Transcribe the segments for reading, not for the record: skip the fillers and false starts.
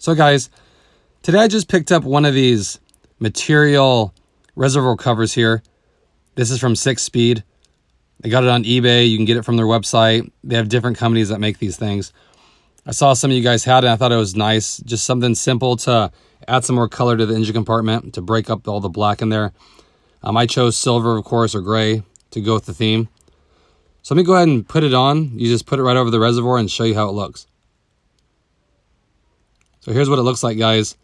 So guys, today I just picked up one of these material reservoir covers here. This is from Sickspeed. I got it on eBay. You can get it from their website. They have different companies that make these things. I saw some of you guys had it and I thought it was nice. Just something simple to add some more color to the engine compartment, to break up all the black in there. I chose silver, of course, or gray to go with the theme. So let me go ahead and put it on. You just put it right over the reservoir and show you how it looks. So here's what it looks like, guys.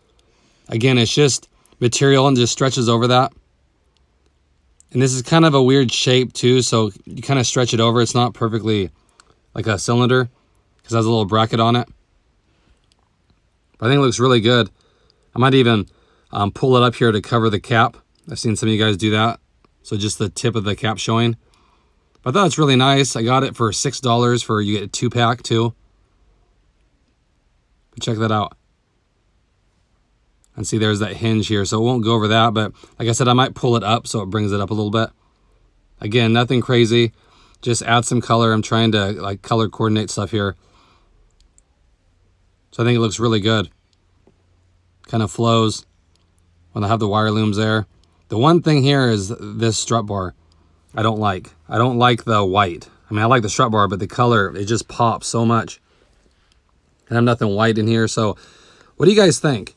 Again, it's just material and just stretches over that. And this is kind of a weird shape too, so you kind of stretch it over. It's not perfectly like a cylinder because it has a little bracket on it. But I think it looks really good. I might even pull it up here to cover the cap. I've seen some of you guys do that. So just the tip of the cap showing. But I thought it's really nice. I got it for $6 for, you get a 2-pack too. But check that out. And see, there's that hinge here, so it won't go over that. But like I said, I might pull it up so it brings it up a little bit. Again, nothing crazy. Just add some color. I'm trying to like color coordinate stuff here. So I think it looks really good. Kind of flows when I have the wire looms there. The one thing here is this strut bar. I don't like the white. I mean, I like the strut bar, but the color, it just pops so much. And I have nothing white in here. So what do you guys think?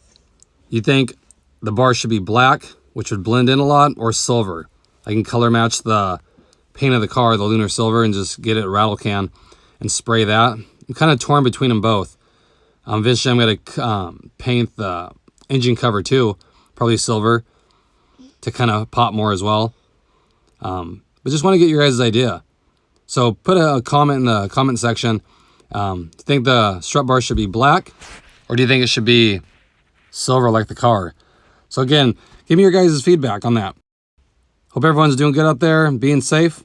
You think the bar should be black, which would blend in a lot, or silver? I can color match the paint of the car, the lunar silver, and just get it a rattle can and spray that. I'm kind of torn between them both. Eventually I'm going to paint the engine cover too, probably silver, to kind of pop more as well. But just want to get your guys' idea. So put a comment in the comment section. Do you think the strut bar should be black, or do you think it should be silver like the car? So again, give me your guys' feedback on that. Hope everyone's doing good out there and being safe.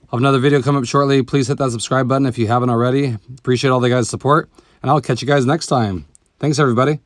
I'll have another video come up shortly. Please hit that subscribe button if you haven't already. Appreciate all the guys' support, and I'll catch you guys next time. Thanks, everybody.